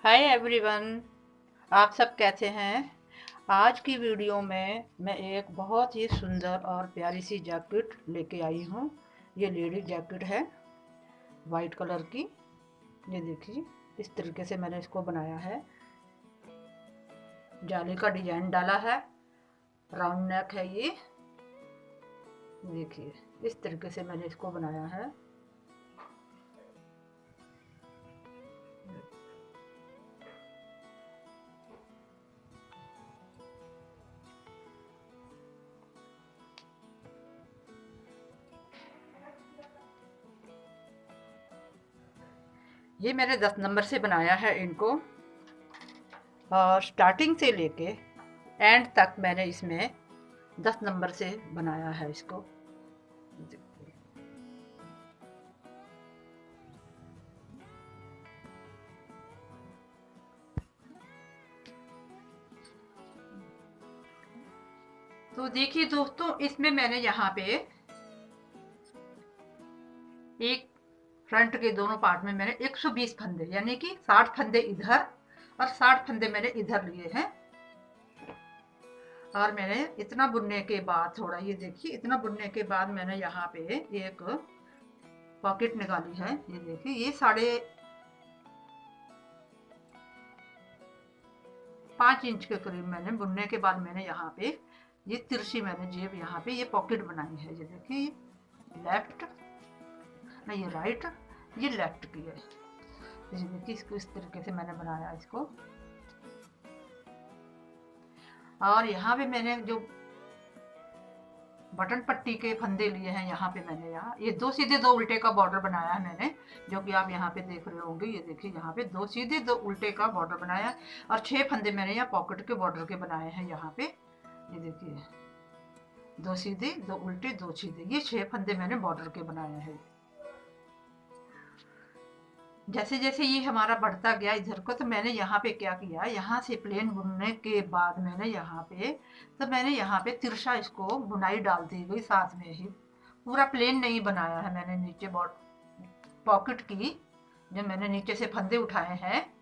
Hi everyone, आप सब कैसे हैं। आज की वीडियो में मैं एक बहुत ही सुंदर और प्यारी सी जैकेट लेके आई हूँ। ये लेडी जैकेट है, वाइट कलर की। ये देखिए, इस तरीके से मैंने इसको बनाया है। जाली का डिजाइन डाला है, राउंड नेक है ये। देखिए, इस तरीके से मैंने इसको बनाया है। ये मैंने 10 नंबर से बनाया है इनको, और स्टार्टिंग से लेके एंड तक मैंने इसमें 10 नंबर से बनाया है इसको। तो देखिए दोस्तों, इसमें मैंने यहाँ पे एक फ्रंट के दोनों पार्ट में मैंने 120 फंदे, यानी कि 60 फंदे इधर और 60 फंदे मैंने इधर लिए हैं। और मैंने इतना बुनने के बाद, थोड़ा ये देखिए, इतना बुनने के बाद मैंने यहाँ पे एक पॉकेट निकाली है। ये देखिए, ये 5.5 इंच के करीब मैंने बुनने के बाद मैंने यहाँ पे ये तिरछी मैंने जेब यहाँ पे ये पॉकेट बनाई है। ये देखिए, लेफ्ट नहीं, ये राइट, ये लेफ्ट की है। ये देखिए, इसको इस तरीके से मैंने बनाया इसको। और यहाँ पे मैंने जो बटन पट्टी के फंदे लिए हैं, यहाँ पे मैंने ये 2 सीधे 2 उल्टे का बॉर्डर बनाया है मैंने, जो कि आप यहाँ पे देख रहे होंगे। ये देखिए, यहाँ पे 2 सीधे 2 उल्टे का बॉर्डर बनाया है। और 6 फंदे मैंने यहाँ पॉकेट के बॉर्डर के बनाए हैं यहाँ पे। ये देखिए, 2 सीधे 2 उल्टे 2 सीधे, ये 6 फंदे मैंने बॉर्डर के बनाए हैं। जैसे जैसे ये हमारा बढ़ता गया इधर को, तो मैंने यहाँ पे क्या किया, यहाँ से प्लेन बुनने के बाद मैंने यहाँ पे तिरछा इसको बुनाई डाल दी गई साथ में ही। पूरा प्लेन नहीं बनाया है मैंने। नीचे पॉकेट की जो मैंने नीचे से फंदे उठाए हैं,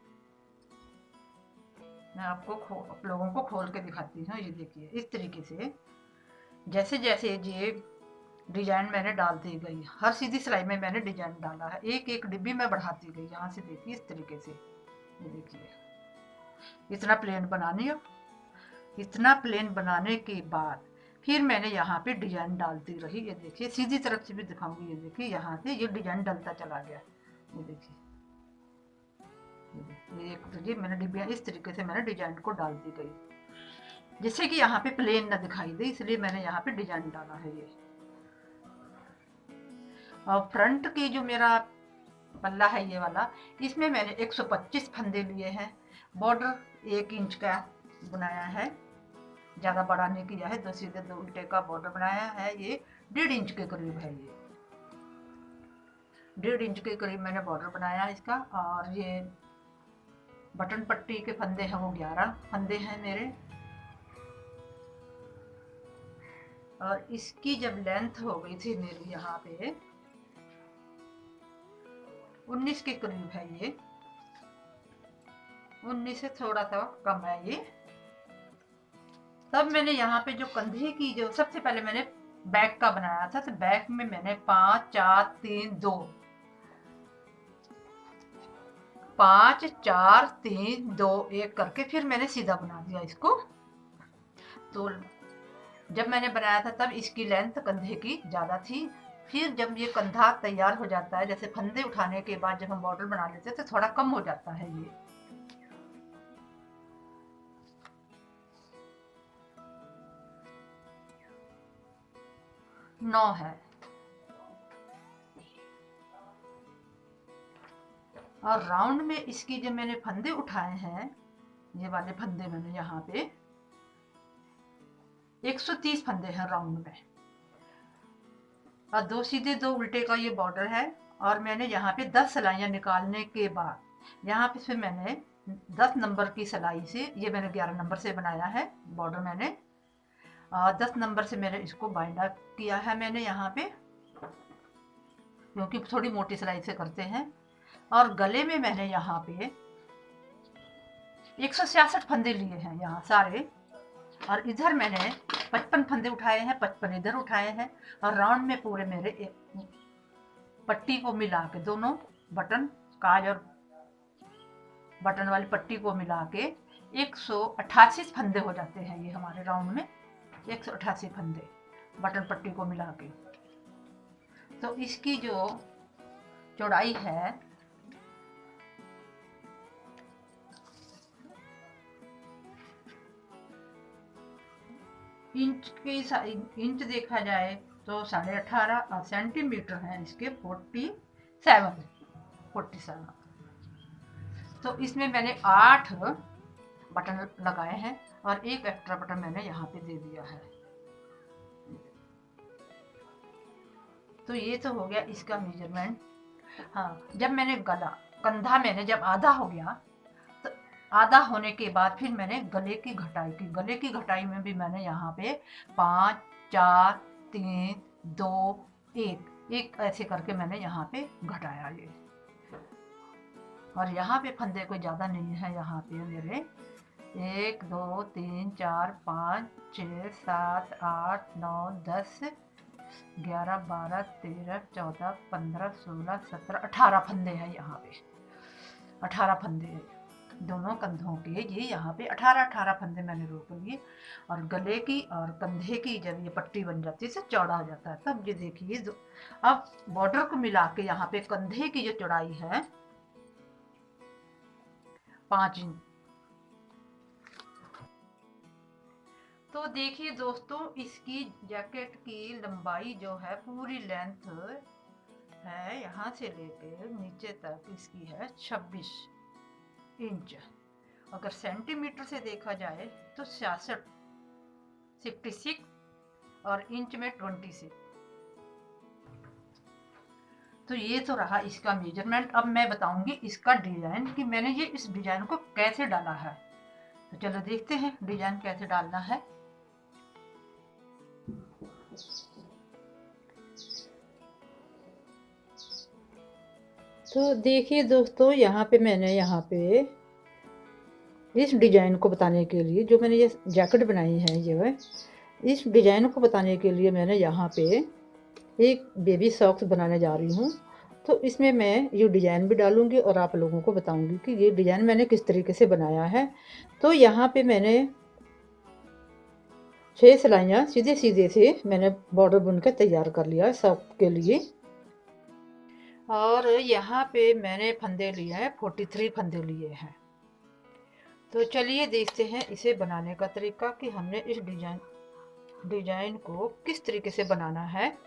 मैं आपको आप लोगों को खोल के दिखाती हूँ। ये देखिए, इस तरीके से जैसे जैसे ये डिजाइन मैंने डालती गई, हर सीधी सिलाई में मैंने डिजाइन डाला है। एक एक डिब्बी में बढ़ाती गई। यहाँ से देखिए, इस तरीके से। ये देखिए, इतना प्लेन बनानी हो। इतना प्लेन बनाने के बाद फिर मैंने यहाँ पे डिजाइन डालती रही। ये देखिए, सीधी तरफ से भी दिखाऊंगी। ये देखिए, यहाँ से ये डिजाइन डलता चला गया। ये देखिए, ये एक तो ये मैंने डिब्बियाँ इस तरीके से मैंने डिजाइन को डालती गई, जिससे कि यहाँ पे प्लेन ना दिखाई दे, इसलिए मैंने यहाँ पे डिजाइन डाला है ये। और फ्रंट की जो मेरा पल्ला है ये वाला, इसमें मैंने 125 फंदे लिए हैं। बॉर्डर 1 इंच का बनाया है, ज़्यादा बड़ा नहीं किया है। 2 सीधे 2 उल्टे का बॉर्डर बनाया है। ये 1.5 इंच के करीब है। ये 1.5 इंच के करीब मैंने बॉर्डर बनाया इसका। और ये बटन पट्टी के फंदे हैं, वो 11 फंदे हैं मेरे। और इसकी जब लेंथ हो गई थी मेरी यहाँ पे 19 के करीब है, ये 19 से थोड़ा सा कम है ये। तब मैंने यहाँ पे जो कंधे की, जो सबसे पहले मैंने बैक का बनाया था, तो बैक में मैंने 5 4 3 2 5 4 3 2 1 करके फिर मैंने सीधा बना दिया इसको। तो जब मैंने बनाया था तब इसकी लेंथ कंधे की ज्यादा थी। फिर जब ये कंधा तैयार हो जाता है, जैसे फंदे उठाने के बाद जब हम बॉर्डर बना लेते हैं, तो थोड़ा कम हो जाता है ये। 9 है। और राउंड में इसकी जब मैंने फंदे उठाए हैं, ये वाले फंदे मैंने यहाँ पे 130 फंदे हैं राउंड में। और 2 सीधे 2 उल्टे का ये बॉर्डर है। और मैंने यहाँ पे 10 सिलाइयाँ निकालने के बाद यहाँ पे फिर मैंने 10 नंबर की सिलाई से, ये मैंने 11 नंबर से बनाया है बॉर्डर मैंने। 10 नंबर से मैंने इसको बाइंड किया है मैंने यहाँ पे, क्योंकि थोड़ी मोटी सिलाई से करते हैं। और गले में मैंने यहाँ पे 166 फंदे लिए हैं यहाँ सारे, और इधर मैंने 55 फंदे उठाए हैं, 55 इधर उठाए हैं, और राउंड में पूरे मेरे पट्टी को मिला के, दोनों बटन काज और बटन वाली पट्टी को मिला के 188 फंदे हो जाते हैं ये हमारे राउंड में, 188 फंदे बटन पट्टी को मिला के। तो इसकी जो चौड़ाई है इंच देखा जाए तो 18.5, और सेंटीमीटर हैं इसके 47। तो इसमें मैंने 8 बटन लगाए हैं और एक एक्स्ट्रा बटन मैंने यहाँ पे दे दिया है। तो ये तो हो गया इसका मेजरमेंट। हाँ, जब मैंने कंधा मैंने जब आधा हो गया, तो आधा होने के बाद फिर मैंने गले की घटाई की। गले की घटाई में भी मैंने यहाँ पे 5, 4, 3, 2, 1 ऐसे करके मैंने यहाँ पे घटाया ये। और यहाँ पे फंदे कोई ज़्यादा नहीं है, यहाँ पे मेरे 1, 2, 3, 4, 5, 6, 7, 8, 9, 10, 11, 12, 13, 14, 15, 16, 17, 18 फंदे हैं यहाँ पे। 18 फंदे हैं दोनों कंधों के, ये यहाँ पे 18 फंदे मैंने रोक लिए। और गले की और कंधे की जब ये पट्टी बन जाती है से चौड़ा हो जाता है, तब ये देखिए अब बॉर्डर को मिला के यहाँ पे कंधे की जो चौड़ाई है 5 इंच। तो देखिए दोस्तों, इसकी जैकेट की लंबाई जो है पूरी लेंथ है यहाँ से लेकर नीचे तक इसकी है 26 इंच। अगर सेंटीमीटर से देखा जाए तो 66 और इंच में 26। तो ये तो रहा इसका मेजरमेंट। अब मैं बताऊंगी इसका डिजाइन कि मैंने ये इस डिजाइन को कैसे डाला है। तो चलो देखते हैं डिजाइन कैसे डालना है। तो देखिए दोस्तों, यहाँ पे मैंने इस डिजाइन को बताने के लिए जो मैंने ये जैकेट बनाई है, ये इस डिजाइन को बताने के लिए मैंने यहाँ पे एक बेबी सॉक्स बनाने जा रही हूँ। तो इसमें मैं ये डिजाइन भी डालूंगी और आप लोगों को बताऊंगी कि ये डिजाइन मैंने किस तरीके से बनाया है। तो यहाँ पे मैंने 6 सिलाइयाँ सीधे सीधे से मैंने बॉर्डर बुनकर तैयार कर लिया है सॉक्स के लिए। और यहाँ पे मैंने फंदे लिए हैं, 43 फंदे लिए हैं। तो चलिए देखते हैं इसे बनाने का तरीका कि हमने इस डिजाइन को किस तरीके से बनाना है।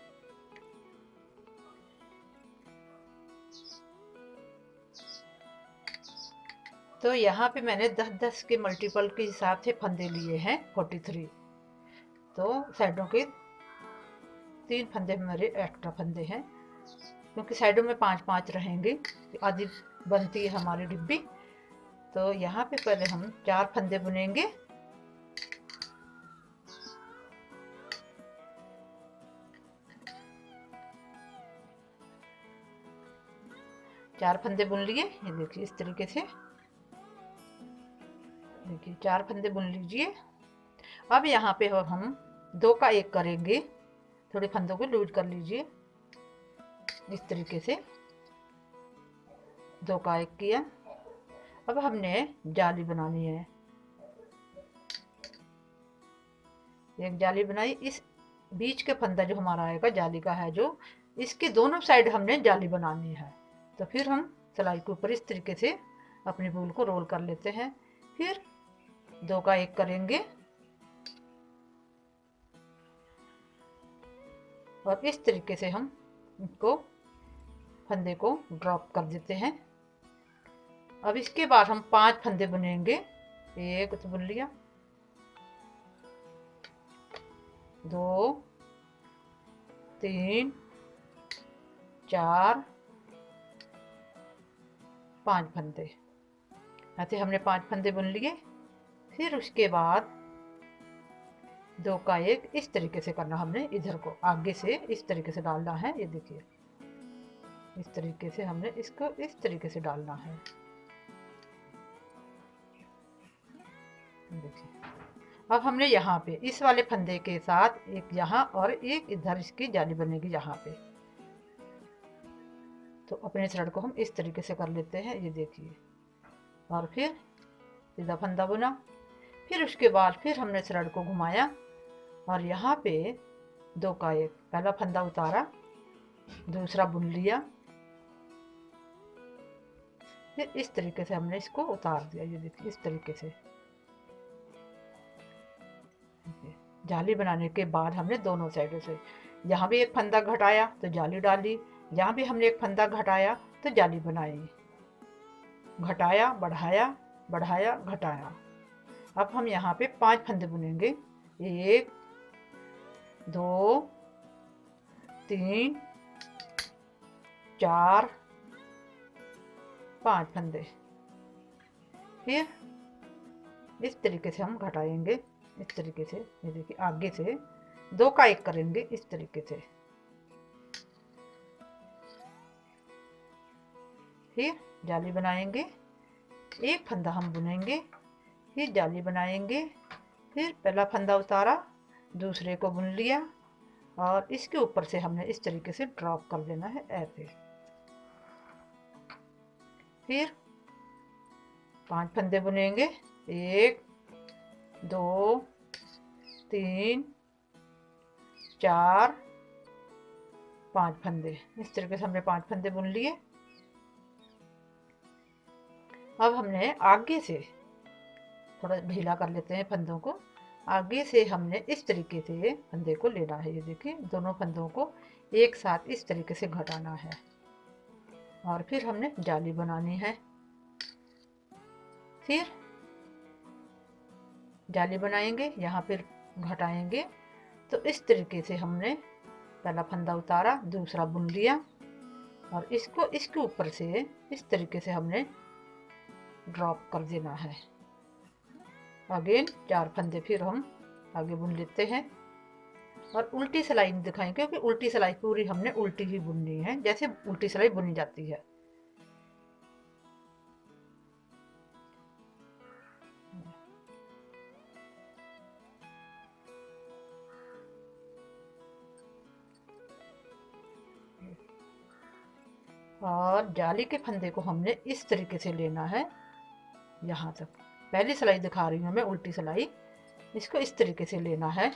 तो यहाँ पे मैंने 10-10 के मल्टीपल के हिसाब से फंदे लिए हैं 43। तो साइडों के 3 फंदे मेरे एक्स्ट्रा फंदे हैं, क्योंकि साइडों में 5-5 रहेंगे, आधी बनती है हमारी डिब्बी। तो यहाँ पे पहले हम 4 फंदे बुनेंगे। चार फंदे बुन लिए, ये देखिए इस तरीके से, देखिए 4 फंदे बुन लीजिए। अब यहाँ पे हम 2 का 1 करेंगे, थोड़े फंदों को लूज कर लीजिए इस तरीके से। 2 का 1 किया। अब हमने जाली बनानी है, एक जाली बनाई। इस बीच के फंदा जो हमारा आएगा जाली का है, जो इसके दोनों साइड हमने जाली बनानी है। तो फिर हम सिलाई के ऊपर इस तरीके से अपनी वूल को रोल कर लेते हैं। फिर 2 का 1 करेंगे और इस तरीके से हम इसको फंदे को ड्रॉप कर देते हैं। अब इसके बाद हम 5 फंदे बुनेंगे। 1 तो बुन लिया, 2, 3, 4, 5 फंदे, ऐसे हमने 5 फंदे बुन लिए। फिर उसके बाद 2 का 1 इस तरीके से करना, हमने इधर को आगे से इस तरीके से डालना है। ये देखिए इस तरीके से हमने इसको इस तरीके से डालना है। अब हमने यहाँ पे इस वाले फंदे के साथ एक यहाँ और एक इधर इसकी जाली बनेगी यहाँ पे। तो अपने थ्रेड को हम इस तरीके से कर लेते हैं, ये देखिए। और फिर सीधा फंदा बुना, फिर उसके बाद फिर हमने थ्रेड को घुमाया और यहाँ पे 2 का 1 पहला फंदा उतारा, दूसरा बुन लिया, फिर इस तरीके से हमने इसको उतार दिया, ये देखिए इस तरीके से। जाली बनाने के बाद हमने दोनों साइडों से यहाँ भी एक फंदा घटाया तो जाली डाली, यहाँ भी हमने एक फंदा घटाया तो जाली बनाई, घटाया बढ़ाया बढ़ाया घटाया। अब हम यहाँ पे 5 फंदे बुनेंगे, 1 2 3 4 5 फंदे। फिर इस तरीके से हम घटाएंगे, इस तरीके से, ये देखिए आगे से 2 का 1 करेंगे इस तरीके से। फिर जाली बनाएंगे, एक फंदा हम बुनेंगे, फिर जाली बनाएंगे, फिर पहला फंदा उतारा, दूसरे को बुन लिया और इसके ऊपर से हमने इस तरीके से ड्रॉप कर देना है ऐसे। फिर 5 फंदे बुनेंगे, 1 2 3 4 5 फंदे। इस तरीके से हमने 5 फंदे बुन लिए। अब हमने आगे से थोड़ा ढीला कर लेते हैं फंदों को, आगे से हमने इस तरीके से फंदे को लेना है, ये देखिए दोनों फंदों को एक साथ इस तरीके से घटाना है और फिर हमने जाली बनानी है। फिर जाली बनाएंगे, यहाँ पर घटाएंगे तो इस तरीके से हमने पहला फंदा उतारा, दूसरा बुन लिया और इसको इसके ऊपर से इस तरीके से हमने ड्रॉप कर देना है। अगेन 4 फंदे फिर हम आगे बुन लेते हैं और उल्टी सिलाई दिखाएंगे क्योंकि उल्टी सिलाई पूरी हमने उल्टी ही बुननी है, जैसे उल्टी सिलाई बुनी जाती है। और जाली के फंदे को हमने इस तरीके से लेना है यहाँ तक। पहली सिलाई दिखा रही हूँ मैं उल्टी सिलाई, इसको इस तरीके से लेना है।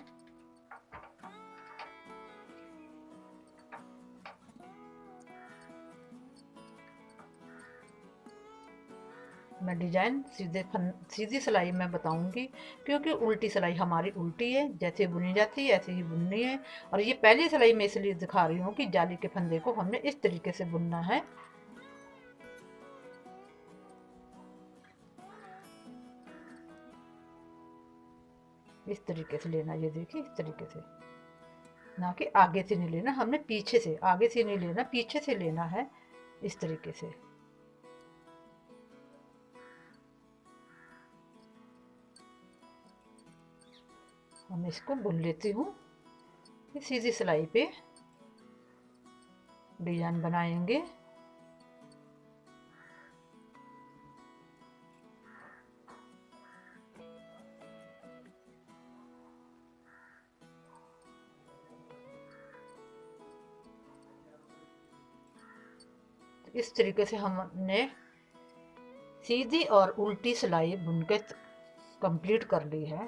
मैं डिजाइन सीधी सिलाई में बताऊंगी क्योंकि उल्टी सिलाई हमारी उल्टी है, जैसे बुनी जाती है ऐसे ही बुननी है। और ये पहली सिलाई में इसलिए दिखा रही हूँ कि जाली के फंदे को हमने इस तरीके से बुनना है। इस तरीके से लेना, ये देखिए इस तरीके से, ना कि आगे से नहीं लेना, हमने पीछे से, आगे से नहीं लेना पीछे से लेना है इस तरीके से। हम इसको बुन लेती हूँ। सीधी सिलाई पे डिजाइन बनाएंगे। इस तरीके से हमने सीधी और उल्टी सिलाई बुन के कंप्लीट कर ली है,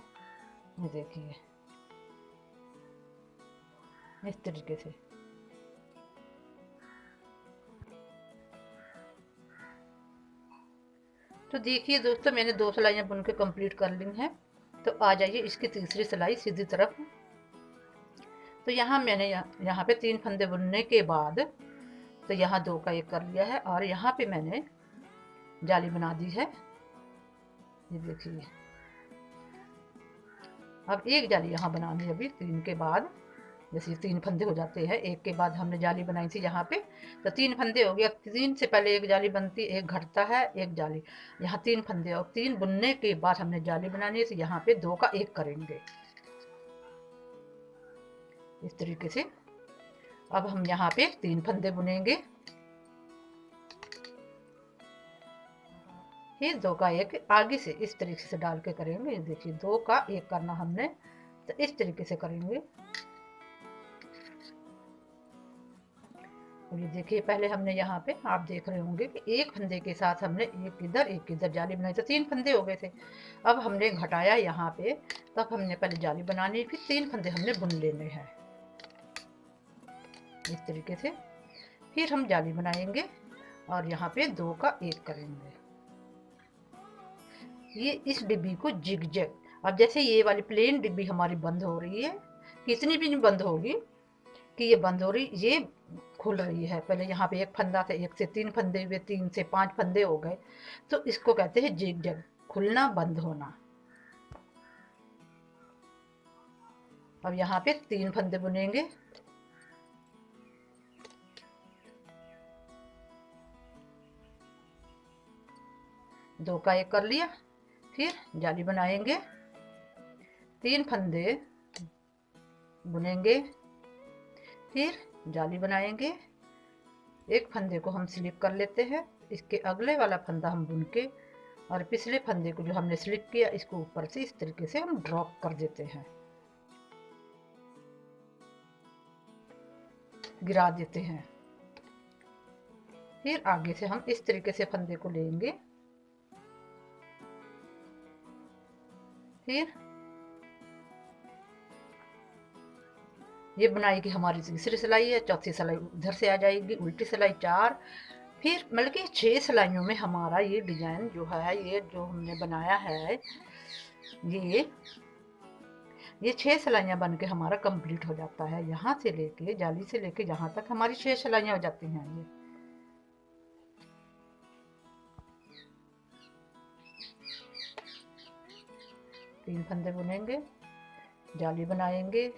ये देखिए इस तरीके से। तो देखिए दोस्तों मैंने 2 सिलाइयाँ बुन के कंप्लीट कर ली हैं। तो आ जाइए इसकी तीसरी सिलाई सीधी तरफ। तो यहाँ मैंने यहाँ पे 3 फंदे बुनने के बाद तो यहाँ 2 का 1 कर लिया है और यहाँ पे मैंने जाली बना दी है, ये देखिए। अब एक जाली यहाँ बनानी है अभी 3 के बाद, जैसे 3 फंदे हो जाते हैं, एक के बाद हमने जाली बनाई थी यहाँ पे, तो 3 फंदे हो गया। 3 से पहले एक जाली बनती, एक घटता है, एक जाली, यहाँ 3 फंदे और 3 बुनने के बाद हमने जाली बनानी है, तो यहाँ पे 2 का 1 करेंगे इस तरीके से। अब हम यहाँ पे 3 फंदे बुनेंगे, फिर 2 का 1 आगे से इस तरीके से डाल के करेंगे। ये देखिए 2 का 1 करना हमने, तो इस तरीके से करेंगे। और ये देखिए पहले हमने यहाँ पे आप देख रहे होंगे कि एक फंदे के साथ हमने एक इधर जाली बनाई, तो 3 फंदे हो गए थे। अब हमने घटाया यहाँ पे, तब हमने पहले जाली बनानी, फिर 3 फंदे हमने बुन लेने हैं इस तरीके से। फिर हम जाली बनाएंगे और यहाँ पे 2 का 1 करेंगे। ये इस डिब्बी को जिग-जैग, अब जैसे ये वाली प्लेन डिब्बी हमारी बंद हो रही है, कितनी भी नहीं बंद होगी कि ये बंद हो रही, ये खुल रही है। पहले यहाँ पे 1 फंदा था, 1 से 3 फंदे हुए, 3 से 5 फंदे हो गए, तो इसको कहते हैं जिग-जैग, खुलना बंद होना। अब यहाँ पे 3 फंदे बुनेंगे, दो का 1 कर लिया। फिर जाली बनाएंगे, 3 फंदे बुनेंगे, फिर जाली बनाएंगे। 1 फंदे को हम स्लिप कर लेते हैं, इसके अगले वाला फंदा हम बुन के, और पिछले फंदे को जो हमने स्लिप किया इसको ऊपर से इस तरीके से हम ड्रॉप कर देते हैं, गिरा देते हैं। फिर आगे से हम इस तरीके से फंदे को लेंगे। फिर ये बुनाई की हमारी तीसरी सिलाई है, चौथी सिलाई उधर से आ जाएगी, उल्टी सिलाई 4, फिर मतलब कि 6 सिलाइयों में हमारा ये डिजाइन जो है, ये जो हमने बनाया है, ये 6 सिलाइयाँ बन के हमारा कंप्लीट हो जाता है। यहाँ से लेके जाली से लेके यहाँ तक हमारी 6 सिलाइयाँ हो जाती हैं। ये तीन फंदे बुनेंगे, जाली बनाएंगे,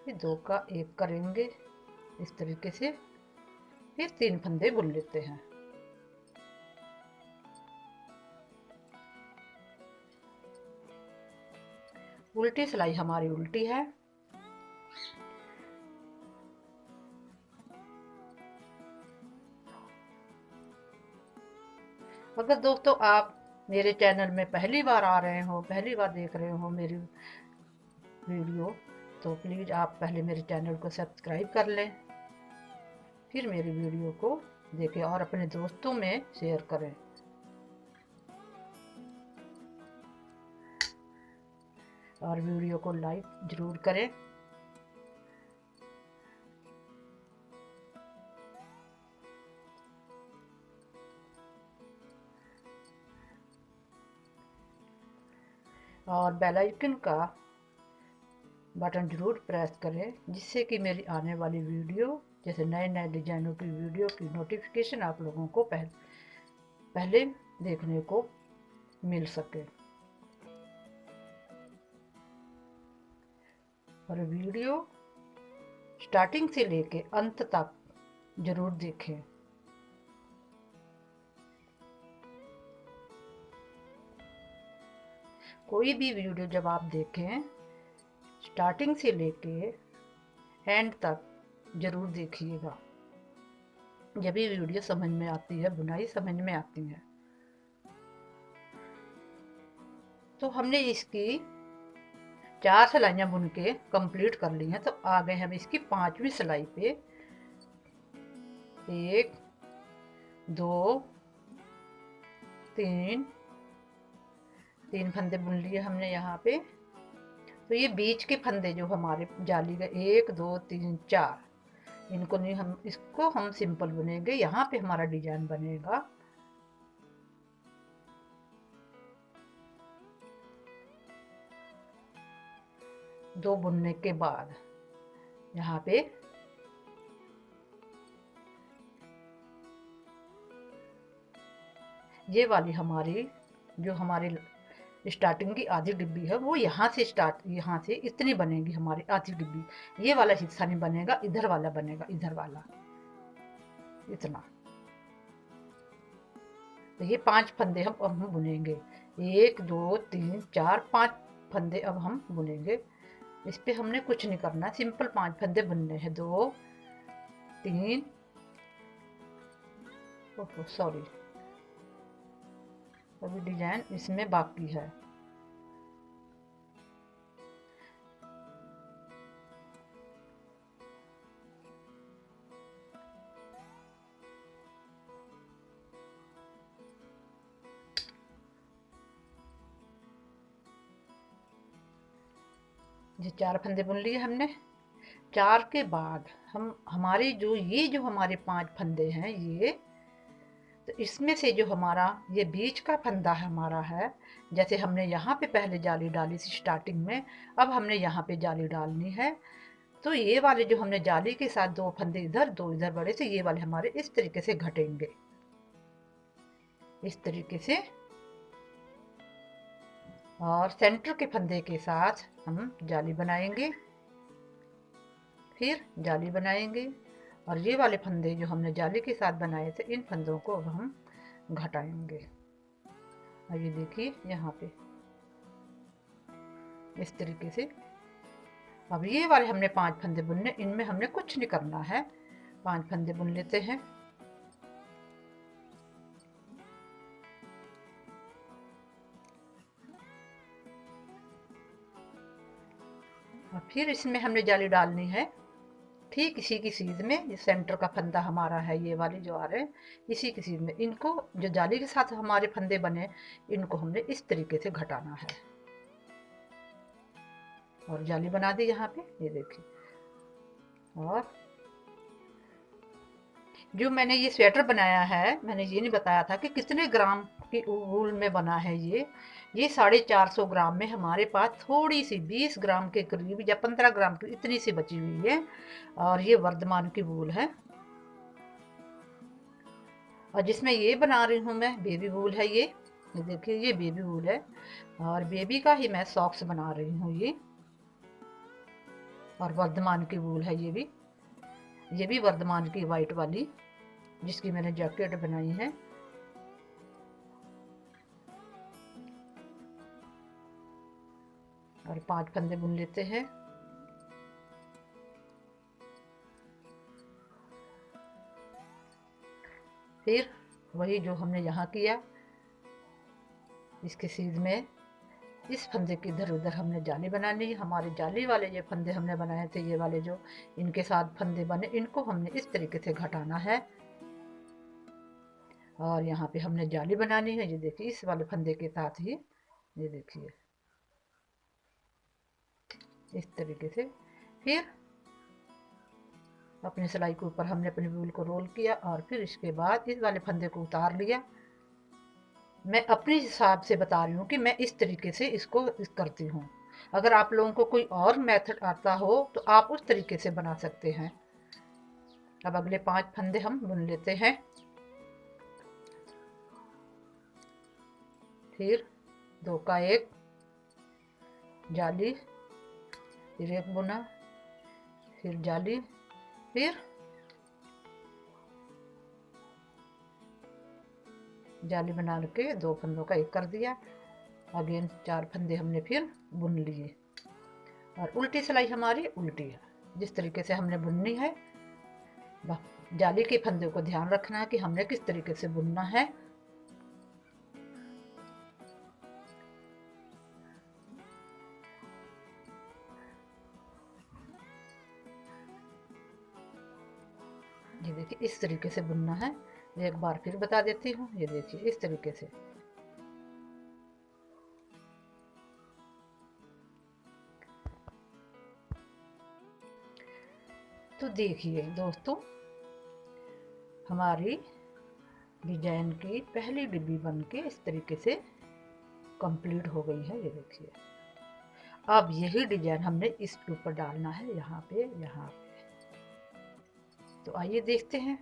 फिर 2 का 1 करेंगे इस तरीके से, फिर 3 फंदे बुन लेते हैं। उल्टी सिलाई हमारी उल्टी है, अगर दोस्तों आप मेरे चैनल में पहली बार आ रहे हो, पहली बार देख रहे हो मेरी वीडियो, तो प्लीज़ आप पहले मेरे चैनल को सब्सक्राइब कर लें, फिर मेरी वीडियो को देखें और अपने दोस्तों में शेयर करें। और वीडियो को लाइक ज़रूर करें। और बेल आइकन का बटन ज़रूर प्रेस करें, जिससे कि मेरी आने वाली वीडियो, जैसे नए नए डिजाइनों की वीडियो की नोटिफिकेशन आप लोगों को पहले देखने को मिल सके। और वीडियो स्टार्टिंग से लेके अंत तक ज़रूर देखें। कोई भी वीडियो जब आप देखें, स्टार्टिंग से लेके एंड तक ज़रूर देखिएगा, जब भी वीडियो समझ में आती है, बुनाई समझ में आती है। तो हमने इसकी 4 सिलाइयाँ बुन के कंप्लीट कर ली हैं, तो आ गए हम इसकी 5वीं सिलाई पे। 1 2 3 फंदे बुन लिए हमने यहाँ पे। तो ये बीच के फंदे जो हमारे जाली का 1 2 3 4, इनको नहीं, हम इसको हम सिंपल बुनेंगे। यहाँ पे हमारा डिजाइन बनेगा। दो बुनने के बाद यहाँ पे ये वाली हमारी जो हमारी स्टार्टिंग की आधी डिब्बी है, वो यहाँ से इतनी बनेगी हमारी आधी डिब्बी। ये वाला हिस्सा नहीं बनेगा, इधर वाला बनेगा, इधर वाला इतना। तो ये 5 फंदे हम बुनेंगे। 1 2 3 4 5 फंदे अब हम बुनेंगे। इस पे हमने कुछ नहीं करना, सिंपल 5 फंदे बुनने हैं। 2 3 सॉरी अभी डिजाइन इसमें बाकी है। ये 4 फंदे बुन लिए हमने। 4 के बाद हम हमारे जो हमारे 5 फंदे हैं ये, तो इसमें से जो हमारा ये बीच का फंदा हमारा है, जैसे हमने यहाँ पे पहले जाली डाली थी स्टार्टिंग में, अब हमने यहाँ पे जाली डालनी है। तो ये वाले जो हमने जाली के साथ 2 फंदे इधर 2 इधर बड़े से, ये वाले हमारे इस तरीके से घटेंगे, इस तरीके से। और सेंटर के फंदे के साथ हम जाली बनाएंगे, फिर जाली बनाएंगे। और ये वाले फंदे जो हमने जाली के साथ बनाए थे, इन फंदों को अब हम घटाएंगे। और ये देखिए यहाँ पे इस तरीके से। अब ये वाले हमने 5 फंदे बुनने, इनमें हमने कुछ नहीं करना है, 5 फंदे बुन लेते हैं। और फिर इसमें हमने जाली डालनी है ठीक इसी की सीध में। ये सेंटर का फंदा हमारा है, ये वाली जो आ रहे हैं इसी की सीध में। इनको जो जाली के साथ हमारे फंदे बने, इनको हमने इस तरीके से घटाना है। और जाली बना दी यहाँ पे, ये देखिए। और जो मैंने ये स्वेटर बनाया है, मैंने ये नहीं बताया था कि कितने ग्राम की वूल में बना है ये 450 ग्राम में हमारे पास थोड़ी सी 20 ग्राम के करीब या 15 ग्राम की इतनी सी बची हुई है। और ये वर्धमान की वूल है। और जिसमें ये बना रही हूँ मैं, बेबी वूल है ये देखिए, ये बेबी वूल है। और बेबी का ही मैं सॉक्स बना रही हूँ ये। और वर्धमान की वूल है ये भी वर्धमान की वाइट वाली, जिसकी मैंने जैकेट बनाई है। और 5 फंदे बुन लेते हैं। फिर वही जो हमने यहाँ किया, इसके सीध में इस फंदे की इधर उधर हमने जाली बनानी है। हमारे जाली वाले ये फंदे हमने बनाए थे, ये वाले जो इनके साथ फंदे बने, इनको हमने इस तरीके से घटाना है। और यहाँ पे हमने जाली बनानी है, ये देखिए इस वाले फंदे के साथ ही, ये देखिए इस तरीके से। फिर अपनी सिलाई के ऊपर हमने अपनी वूल को रोल किया और फिर इसके बाद इस वाले फंदे को उतार लिया। मैं अपने हिसाब से बता रही हूँ कि मैं इस तरीके से इसको करती हूँ। अगर आप लोगों को कोई और मेथड आता हो तो आप उस तरीके से बना सकते हैं। अब अगले 5 फंदे हम बुन लेते हैं। फिर 2 का 1 जाली, फिर 1 बुना, फिर जाली, फिर जाली बना के 2 फंदों का 1 कर दिया। अगेन 4 फंदे हमने फिर बुन लिए। और उल्टी सिलाई हमारी उल्टी है, जिस तरीके से हमने बुननी है। जाली के फंदे को ध्यान रखना है कि हमने किस तरीके से बुनना है। ये देखिए इस तरीके से बुनना है। एक बार फिर बता देती हूँ, ये देखिए इस तरीके से। तो देखिए दोस्तों, हमारी डिजाइन की पहली डिब्बी बन के इस तरीके से कंप्लीट हो गई है, ये देखिए। अब यही डिजाइन हमने इसके ऊपर डालना है, यहाँ पे यहाँ पे। तो आइए देखते हैं।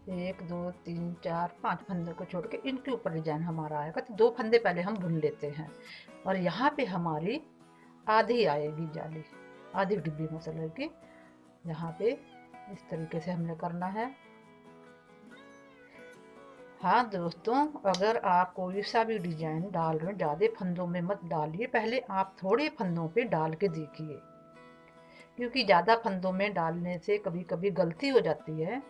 एक 2 3 4 5 फंदे को छोड़ के इनके ऊपर डिजाइन हमारा आएगा। तो 2 फंदे पहले हम बुन लेते हैं। और यहाँ पे हमारी आधी आएगी जाली, आधी डिब्बी मसले की। यहाँ पे इस तरीके से हमने करना है। हाँ दोस्तों, अगर आप कोई सा भी डिजाइन डाल रहे हैं, ज़्यादा फंदों में मत डालिए, पहले आप थोड़े फंदों पे डाल के देखिए। क्योंकि ज़्यादा फंदों में डालने से कभी कभी गलती हो जाती है,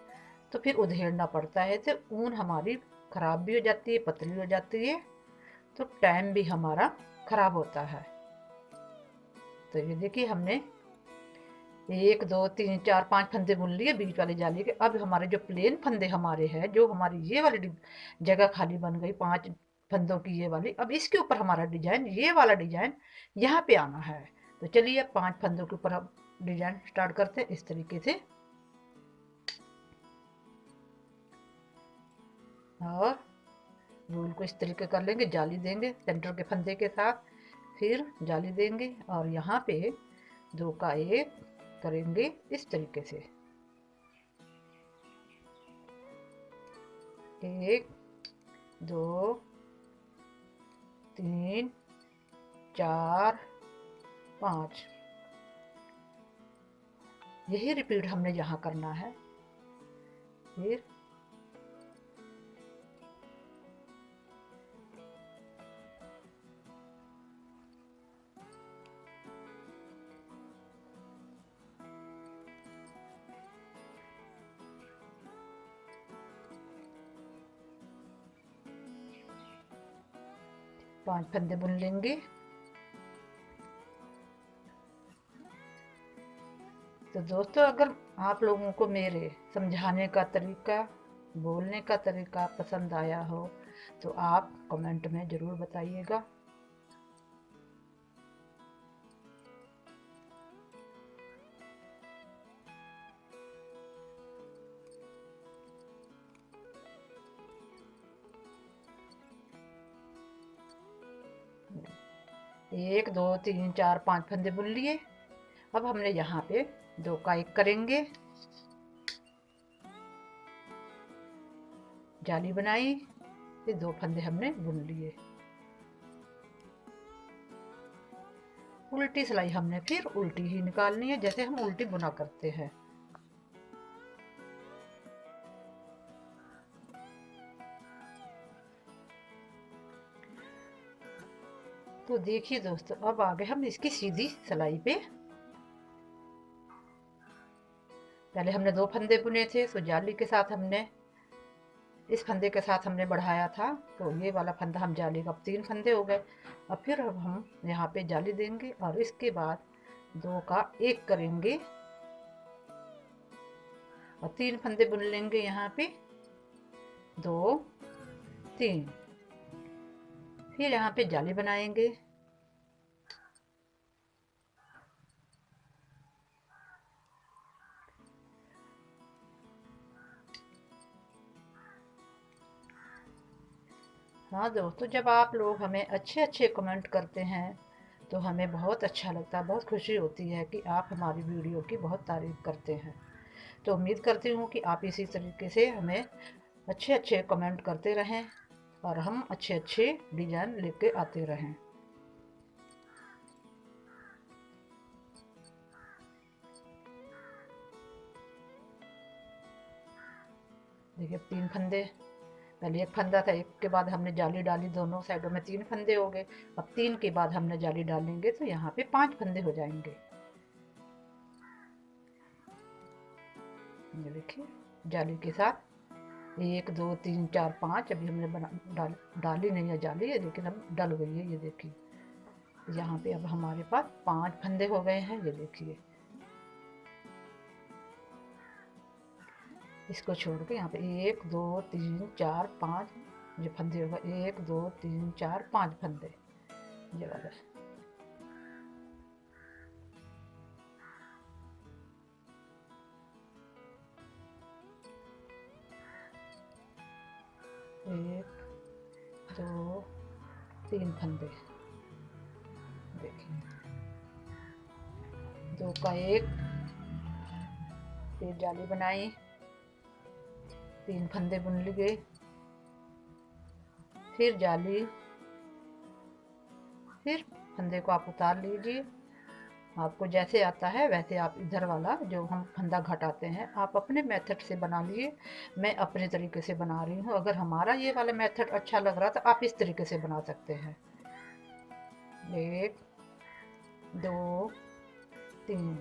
तो फिर उधेड़ना पड़ता है, तो ऊन हमारी ख़राब भी हो जाती है, पतली हो जाती है, तो टाइम भी हमारा ख़राब होता है। तो ये देखिए हमने 1 2 3 4 5 फंदे बुन लिए बीच वाली जाली के। अब हमारे जो प्लेन फंदे हमारे हैं, जो हमारी ये वाली जगह खाली बन गई 5 फंदों की ये वाली, अब इसके ऊपर हमारा डिजाइन, ये वाला डिजाइन यहाँ पे आना है। तो चलिए 5 फंदों के ऊपर हम डिजाइन स्टार्ट करते हैं इस तरीके से। और रूल को इस तरीके कर लेंगे, जाली देंगे सेंटर के फंदे के साथ, फिर जाली देंगे और यहाँ पे 2 का 1 करेंगे इस तरीके से। 1 2 3 4 5, यही रिपीट हमने यहाँ करना है। फिर पांच फंदे बुन लेंगे। तो दोस्तों, अगर आप लोगों को मेरे समझाने का तरीका, बोलने का तरीका पसंद आया हो तो आप कमेंट में ज़रूर बताइएगा। एक दो तीन चार पांच फंदे बुन लिए। अब हमने यहाँ पे 2 का 1 करेंगे, जाली बनाई, फिर 2 फंदे हमने बुन लिए। उल्टी सिलाई हमने फिर उल्टी ही निकालनी है, जैसे हम उल्टी बुना करते हैं। तो देखिए दोस्तों, अब आगे हम इसकी सीधी सिलाई पे। पहले हमने 2 फंदे बुने थे, तो जाली के साथ हमने इस फंदे के साथ हमने बढ़ाया था, तो ये वाला फंदा हम जाली का 3 फंदे हो गए। अब फिर अब हम यहाँ पे जाली देंगे और इसके बाद 2 का 1 करेंगे और 3 फंदे बुन लेंगे यहाँ पे, 2 3। फिर यहाँ पे जाली बनाएंगे, हाँ दोस्तों, जब आप लोग हमें अच्छे अच्छे कमेंट करते हैं तो हमें बहुत अच्छा लगता है, बहुत खुशी होती है कि आप हमारी वीडियो की बहुत तारीफ़ करते हैं। तो उम्मीद करती हूँ कि आप इसी तरीके से हमें अच्छे अच्छे कमेंट करते रहें और हम अच्छे अच्छे डिज़ाइन लेके आते रहें। देखिए 3 फंदे, पहले 1 फंदा था, 1 के बाद हमने जाली डाली, दोनों साइडों में 3 फंदे हो गए। अब 3 के बाद हमने जाली डालेंगे तो यहाँ पे 5 फंदे हो जाएंगे। ये देखिए जाली के साथ 1 2 3 4 5, अभी हमने डाली नहीं है जाली है, लेकिन अब डल गई है। ये देखिए यहाँ पे अब हमारे पास 5 फंदे हो गए हैं। ये देखिए इसको छोड़ के यहाँ पे 1 2 3 4 5 ये फंदे हो गए, 1 2 3 4 5 फंदे ये वाले। एक 2 3 फंदे, देखिए 2 का 1, फिर जाली बनाई, 3 फंदे बुन लिए, फिर जाली, फिर फंदे को आप उतार लीजिए। आपको जैसे आता है वैसे आप इधर वाला जो हम फंदा घटाते हैं आप अपने मेथड से बना लिए। मैं अपने तरीके से बना रही हूँ। अगर हमारा ये वाला मेथड अच्छा लग रहा तो आप इस तरीके से बना सकते हैं। 1 2 3,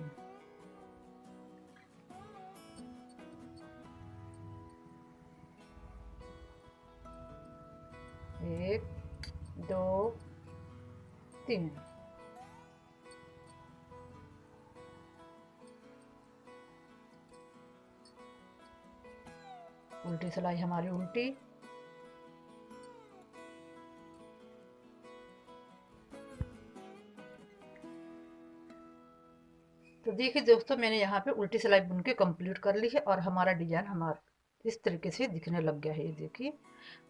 3। उल्टी सिलाई हमारी उल्टी, तो देखिए दोस्तों मैंने यहाँ पे उल्टी सिलाई बुन के कंप्लीट कर ली है और हमारा डिजाइन हमारा इस तरीके से दिखने लग गया है। ये देखिए,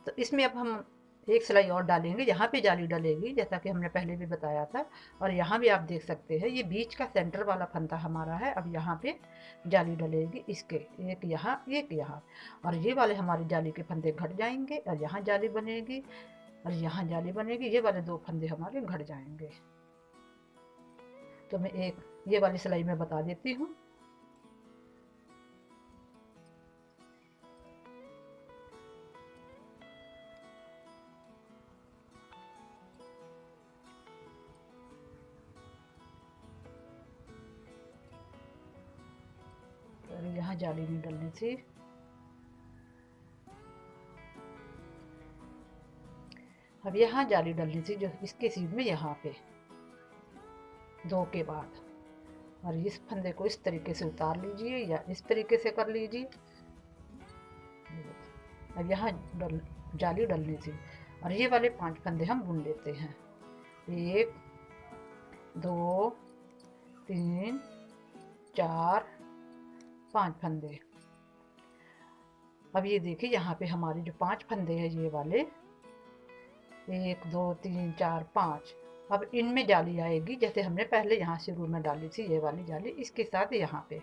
तो इसमें अब हम एक सिलाई और डालेंगे, यहाँ पे जाली डलेगी जैसा कि हमने पहले भी बताया था। और यहाँ भी आप देख सकते हैं ये बीच का सेंटर वाला फंदा हमारा है। अब यहाँ पे जाली डलेगी इसके, एक यहाँ एक यहाँ, और ये वाले हमारे जाली के फंदे घट जाएंगे और यहाँ जाली बनेगी और यहाँ जाली बनेगी, ये वाले 2 फंदे हमारे घट जाएंगे। तो मैं एक ये वाली सिलाई में बता देती हूँ। और यहाँ जाली नहीं डलनी थी। अब यहाँ जाली डलनी थी जो इसके सीध में, यहाँ पे 2 के बाद। और इस फंदे को इस तरीके से उतार लीजिए या इस तरीके से कर लीजिए। अब यहाँ जाली डलनी थी और ये वाले 5 फंदे हम बुन लेते हैं। 1 2 3 4 5 फंदे। अब ये देखिए यहाँ पे हमारे जो 5 फंदे हैं ये वाले, 1 2 3 4 5। अब इनमें जाली आएगी जैसे हमने पहले यहाँ शुरू में डाली थी, ये वाली जाली इसके साथ यहाँ पे।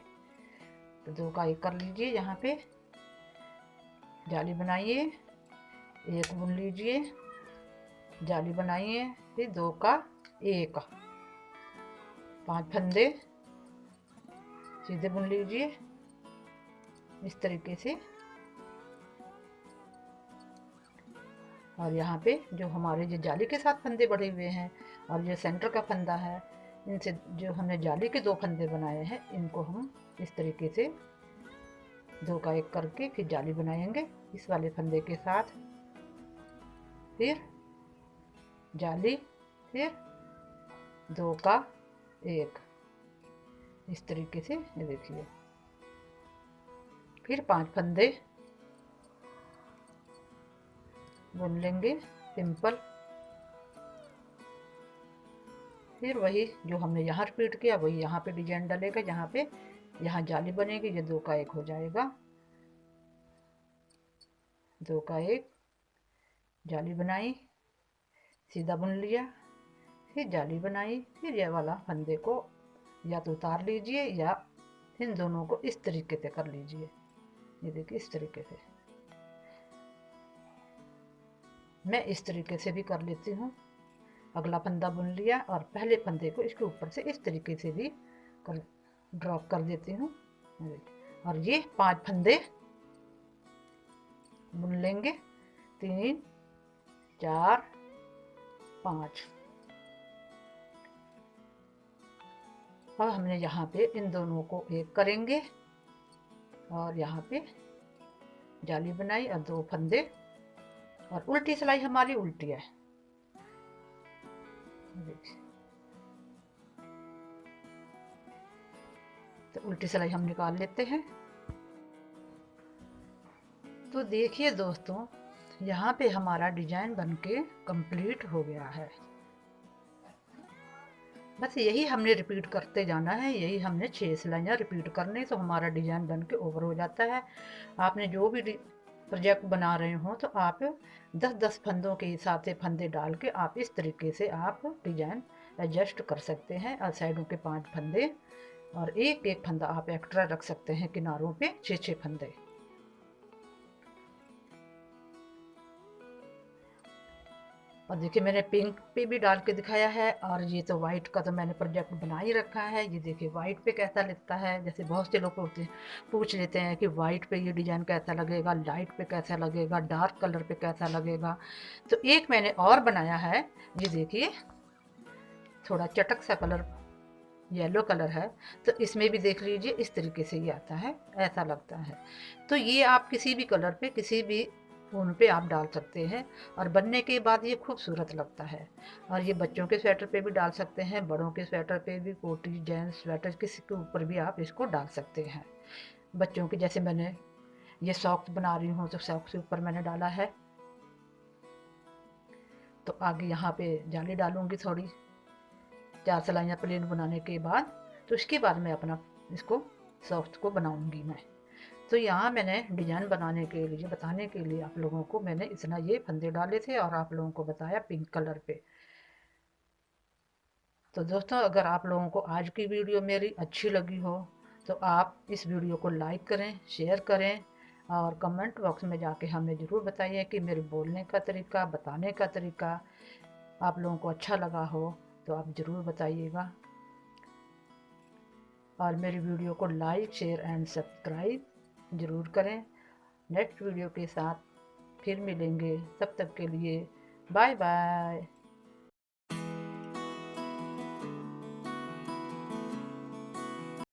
तो 2 का 1 कर लीजिए, यहाँ पे जाली बनाइए, 1 बुन लीजिए, जाली बनाइए, फिर 2 का 1, 5 फंदे सीधे बुन लीजिए इस तरीके से। और यहाँ पे जो हमारे जो जाली के साथ फंदे बढ़े हुए हैं और जो सेंटर का फंदा है, इनसे जो हमने जाली के 2 फंदे बनाए हैं इनको हम इस तरीके से 2 का 1 करके फिर जाली बनाएंगे इस वाले फंदे के साथ, फिर जाली, फिर 2 का 1 इस तरीके से। ये देखिए, फिर 5 फंदे बुन लेंगे सिंपल। फिर वही जो हमने यहाँ रिपीट किया वही यहाँ पे डिजाइन डलेगा, जहाँ पे यहाँ जाली बनेगी, ये 2 का 1 हो जाएगा। 2 का 1 जाली बनाई, सीधा बुन लिया, फिर जाली बनाई, फिर यह वाला फंदे को या तो उतार लीजिए या इन दोनों को इस तरीके से कर लीजिए। ये देखिए इस तरीके से, मैं इस तरीके से भी कर लेती हूँ। अगला फंदा बुन लिया और पहले फंदे को इसके ऊपर से इस तरीके से भी ड्रॉप कर देती हूँ। और ये 5 फंदे बुन लेंगे, 3 4 5। अब हमने यहाँ पे इन दोनों को 1 करेंगे और यहाँ पे जाली बनाई और 2 फंदे, और उल्टी सिलाई हमारी उल्टी है। तो उल्टी सिलाई हम निकाल लेते हैं। तो देखिए दोस्तों, यहाँ पे हमारा डिजाइन बनके कंप्लीट हो गया है। बस यही हमने रिपीट करते जाना है, यही हमने 6 सिलाइयाँ रिपीट करने, तो हमारा डिजाइन बनके ओवर हो जाता है। आपने जो भी प्रोजेक्ट बना रहे हो तो आप 10-10 फंदों के हिसाब से फंदे डाल के आप इस तरीके से आप डिजाइन एडजस्ट कर सकते हैं। और साइडों के 5 फंदे और एक फंदा आप एक्स्ट्रा रख सकते हैं, किनारों पे 6 फंदे। और देखिए मैंने पिंक पे भी डाल के दिखाया है, और ये तो वाइट का तो मैंने प्रोजेक्ट बना ही रखा है। ये देखिए वाइट पे कैसा लगता है, जैसे बहुत से लोग पूछ लेते हैं कि वाइट पे ये डिज़ाइन कैसा लगेगा, लाइट पे कैसा लगेगा, डार्क कलर पे कैसा लगेगा। तो एक मैंने और बनाया है, ये देखिए थोड़ा चटक सा कलर येलो कलर है, तो इसमें भी देख लीजिए इस तरीके से ये आता है, ऐसा लगता है। तो ये आप किसी भी कलर पे किसी भी उन पे आप डाल सकते हैं और बनने के बाद ये खूबसूरत लगता है। और ये बच्चों के स्वेटर पे भी डाल सकते हैं, बड़ों के स्वेटर पे भी, कोटी, जेंट्स स्वेटर किसी के ऊपर भी आप इसको डाल सकते हैं। बच्चों की जैसे मैंने ये सॉक्स बना रही हूँ तो सॉक्स के ऊपर मैंने डाला है। तो आगे यहाँ पे जाली डालूंगी थोड़ी, 4 सिलाइयाँ प्लेन बनाने के बाद। तो इसके बाद मैं अपना इसको सॉक्स को बनाऊंगी मैं। तो यहाँ मैंने डिजाइन बनाने के लिए, बताने के लिए आप लोगों को मैंने इतना ये फंदे डाले थे और आप लोगों को बताया पिंक कलर पे। तो दोस्तों, अगर आप लोगों को आज की वीडियो मेरी अच्छी लगी हो तो आप इस वीडियो को लाइक करें, शेयर करें और कमेंट बॉक्स में जाके हमें ज़रूर बताइए कि मेरे बोलने का तरीका, बताने का तरीका आप लोगों को अच्छा लगा हो तो आप ज़रूर बताइएगा। और मेरी वीडियो को लाइक, शेयर एंड सब्सक्राइब ज़रूर करें। नेक्स्ट वीडियो के साथ फिर मिलेंगे, तब तक के लिए बाय बाय।